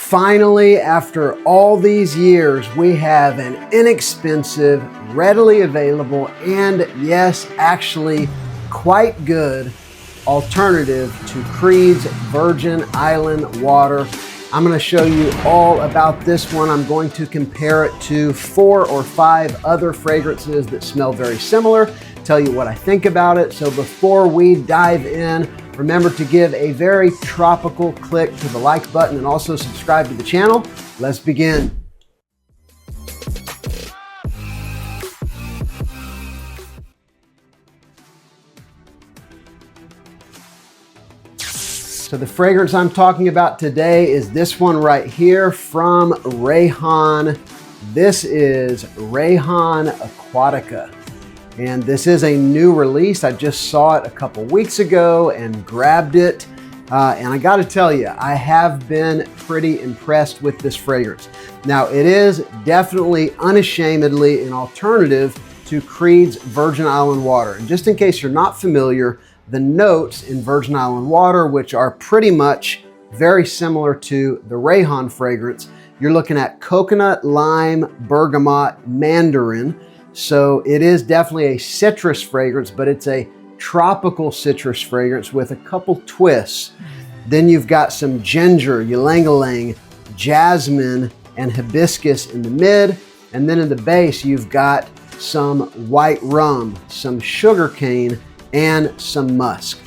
Finally, after all these years, we have an inexpensive, readily available, and yes, actually quite good alternative to Creed's Virgin Island water. I'm going to show you all about this one. I'm going to compare it to 4 or 5 other fragrances that smell very similar, tell you what I think about it. So before we dive in, remember to give a very tropical click to the like button and also subscribe to the channel. Let's begin. So the fragrance I'm talking about today is this one right here from Rayhaan. This is Rayhaan Aquatica. And this is a new release. I just saw it a couple weeks ago and grabbed it. And I gotta tell you, I have been pretty impressed with this fragrance. Now, it is definitely unashamedly an alternative to Creed's Virgin Island water. And just in case you're not familiar, the notes in Virgin Island water, which are pretty much very similar to the Rayhaan fragrance, you're looking at coconut, lime, bergamot, mandarin. So it is definitely a citrus fragrance, but it's a tropical citrus fragrance with a couple twists. Then you've got some ginger, ylang-ylang, jasmine, and hibiscus in the mid. And then in the base, you've got some white rum, some sugarcane, and some musk.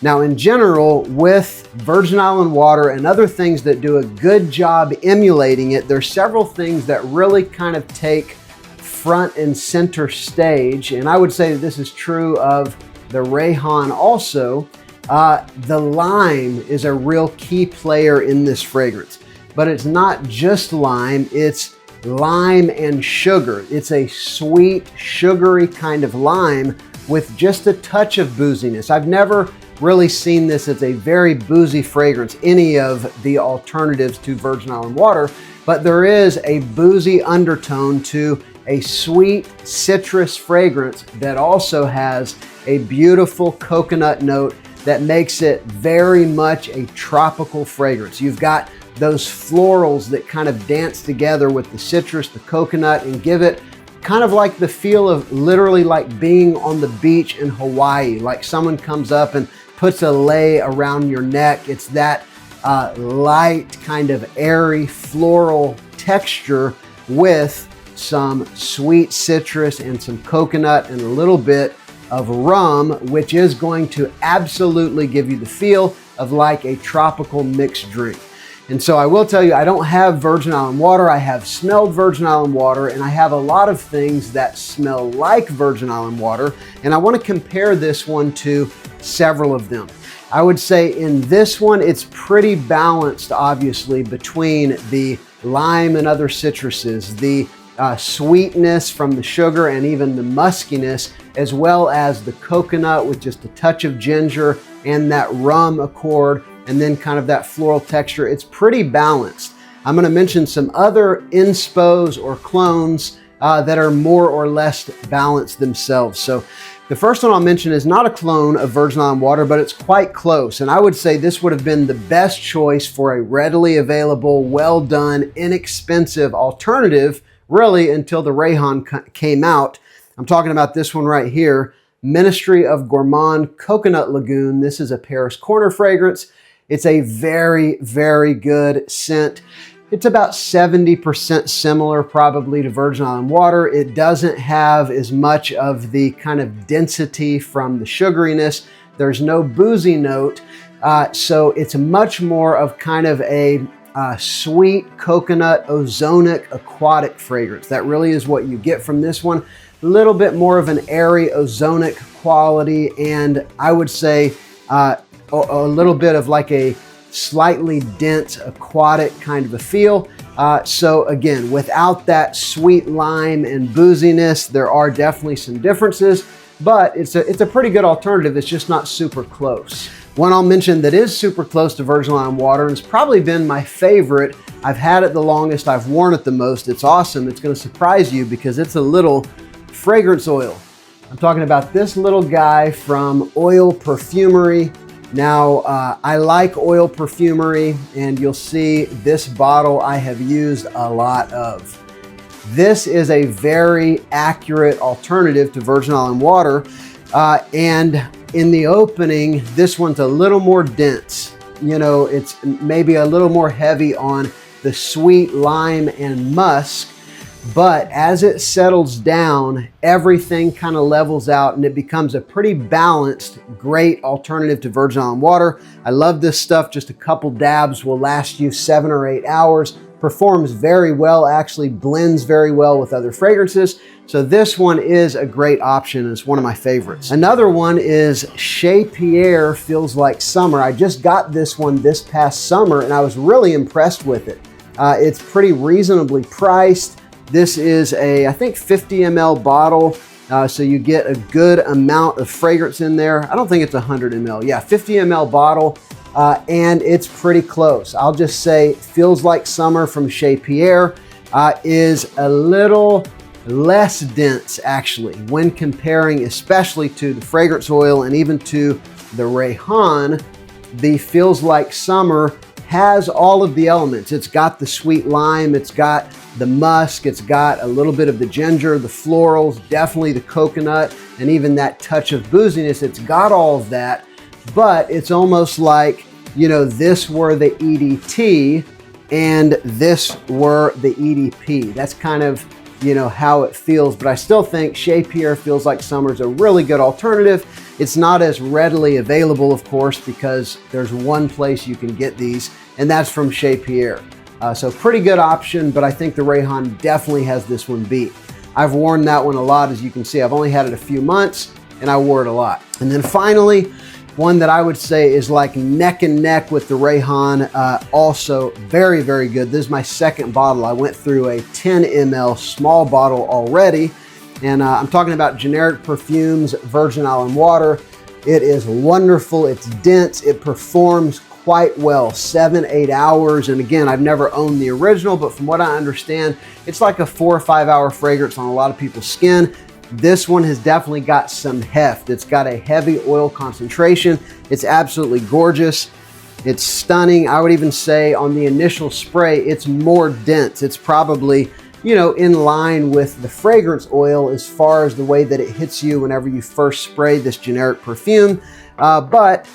Now, in general, with Virgin Island water and other things that do a good job emulating it, there's several things that really kind of take front and center stage, and I would say that this is true of the Rayhaan also. The lime is a real key player in this fragrance, but it's not just lime, it's lime and sugar. It's a sweet, sugary kind of lime with just a touch of booziness. I've never really seen this as a very boozy fragrance, any of the alternatives to Virgin Island water, but there is a boozy undertone to a sweet citrus fragrance that also has a beautiful coconut note that makes it very much a tropical fragrance. You've got those florals that kind of dance together with the citrus, the coconut, and give it kind of like the feel of literally like being on the beach in Hawaii, like someone comes up and puts a lei around your neck. It's that light, kind of airy floral texture with some sweet citrus and some coconut and a little bit of rum, which is going to absolutely give you the feel of like a tropical mixed drink. And so I will tell you, I don't have Virgin Island water. I have smelled Virgin Island water, and I have a lot of things that smell like Virgin Island water. And I want to compare this one to several of them. I would say in this one, it's pretty balanced, obviously, between the lime and other citruses, the sweetness from the sugar and even the muskiness, as well as the coconut with just a touch of ginger and that rum accord, and then kind of that floral texture. It's pretty balanced. I'm going to mention some other inspos or clones that are more or less balanced themselves. So the first one I'll mention is not a clone of Virgin Island water, but it's quite close. And I would say this would have been the best choice for a readily available, well done, inexpensive alternative, really, until the Rayhaan came out. I'm talking about this one right here, Ministry of Gourmand Coconut Lagoon. This is a Paris Corner fragrance. It's a very, very good scent. It's about 70% similar probably to Virgin Island water. It doesn't have as much of the kind of density from the sugariness. There's no boozy note. So it's much more of kind of a sweet coconut ozonic aquatic fragrance. That really is what you get from this one. A little bit more of an airy ozonic quality, and I would say a little bit of like a slightly dense aquatic kind of a feel. So again, without that sweet lime and booziness, there are definitely some differences, but it's a pretty good alternative. It's just not super close. One I'll mention that is super close to Virgin Island water and it's probably been my favorite. I've had it the longest, I've worn it the most. It's awesome. It's going to surprise you because it's a little fragrance oil. I'm talking about this little guy from Oil Perfumery, Now, I like oil perfumery, and you'll see this bottle I have used a lot of. This is a very accurate alternative to virgin olive and water. And in the opening, this one's a little more dense. You know, it's maybe a little more heavy on the sweet lime and musk, but as it settles down, everything kind of levels out and it becomes a pretty balanced, great alternative to virgin olive and water. I love this stuff. Just a couple dabs will last you 7 or 8 hours. Performs very well, actually blends very well with other fragrances. So this one is a great option. It's one of my favorites. Another one is Chez Pierre Feels Like Summer. I just got this one this past summer and I was really impressed with it. It's pretty reasonably priced. This is a, I think, 50 ml bottle. So you get a good amount of fragrance in there. I don't think it's 100 ml. Yeah, 50 ml bottle. And it's pretty close. I'll just say Feels Like Summer from Chez Pierre is a little less dense actually when comparing especially to the fragrance oil and even to the Rayhaan. The Feels Like Summer has all of the elements. It's got the sweet lime, it's got the musk, it's got a little bit of the ginger, the florals, definitely the coconut, and even that touch of booziness. It's got all of that. But it's almost like, you know, this were the EDT and this were the EDP. That's kind of, you know, how it feels. But I still think Chez Pierre Feels Like Summer is a really good alternative. It's not as readily available, of course, because there's one place you can get these, and that's from Chez Pierre. So pretty good option, but I think the Rayhaan definitely has this one beat. I've worn that one a lot, as you can see. I've only had it a few months, and I wore it a lot. And then finally, one that I would say is like neck and neck with the Rayhaan, also very, very good. This is my second bottle. I went through a 10 ml small bottle already, and I'm talking about generic perfumes, virgin olive and water. It is wonderful, it's dense, it performs quite well, 7-8 hours. And again, I've never owned the original, but from what I understand, it's like a 4 or 5 hour fragrance on a lot of people's skin. This one has definitely got some heft. It's got a heavy oil concentration. It's absolutely gorgeous. It's stunning. I would even say on the initial spray, it's more dense. It's probably, you know, in line with the fragrance oil as far as the way that it hits you whenever you first spray this generic perfume. But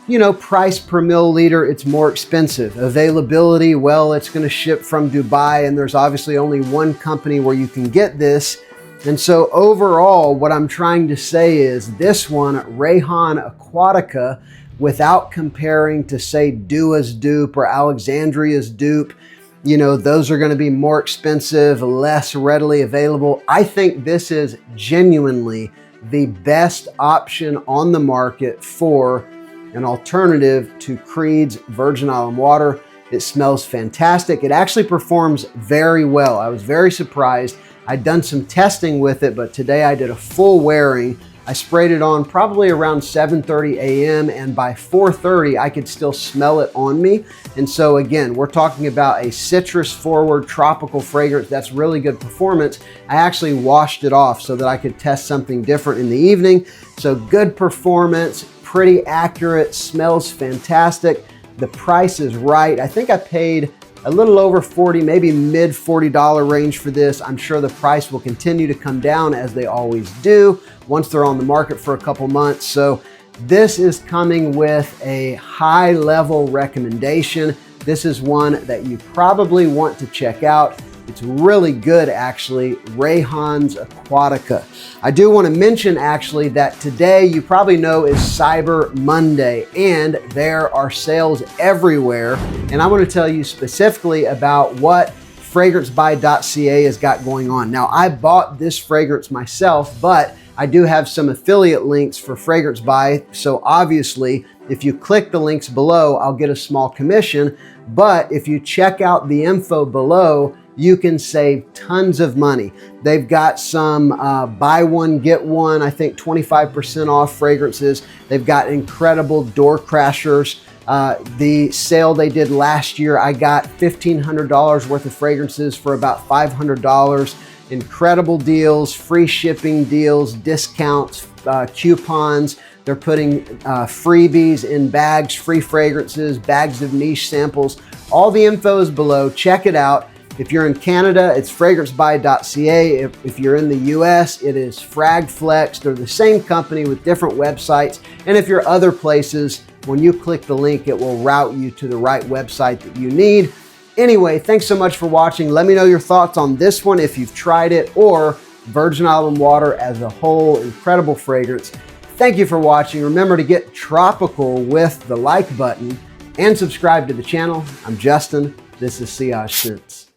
you know, price per milliliter, it's more expensive. Availability, well, it's going to ship from Dubai, and there's obviously only one company where you can get this. And so overall, what I'm trying to say is this one, Rayhaan Aquatica, without comparing to say Dua's dupe or Alexandria's dupe, you know, those are going to be more expensive, less readily available. I think this is genuinely the best option on the market for an alternative to Creed's virgin olive and water. It smells fantastic. It actually performs very well. I was very surprised. I'd done some testing with it, but today I did a full wearing. I sprayed it on probably around 7:30 a.m. and by 4:30 I could still smell it on me. And so again, we're talking about a citrus forward tropical fragrance. That's really good performance. I actually washed it off so that I could test something different in the evening. So good performance, pretty accurate, smells fantastic. The price is right. I think I paid a little over $40, maybe mid $40 range for this. I'm sure the price will continue to come down as they always do once they're on the market for a couple months. So this is coming with a high level recommendation. This is one that you probably want to check out. It's really good, actually, Rayhaan's Aquatica. I do want to mention, actually, that today, you probably know, is Cyber Monday, and there are sales everywhere. And I want to tell you specifically about what FragranceBuy.ca has got going on. Now, I bought this fragrance myself, but I do have some affiliate links for Fragrance Buy. So obviously, if you click the links below, I'll get a small commission. But if you check out the info below, you can save tons of money. They've got some buy one, get one, I think 25% off fragrances. They've got incredible door crashers. The sale they did last year, I got $1,500 worth of fragrances for about $500. Incredible deals, free shipping deals, discounts, coupons. They're putting freebies in bags, free fragrances, bags of niche samples. All the info is below. Check it out. If you're in Canada, it's fragrancebuy.ca. If you're in the US, it is Fragflex. They're the same company with different websites. And if you're other places, when you click the link, it will route you to the right website that you need. Anyway, thanks so much for watching. Let me know your thoughts on this one if you've tried it, or virgin almond water as a whole. Incredible fragrance. Thank you for watching. Remember to get tropical with the like button and subscribe to the channel. I'm Justin. This is Sillage Scents.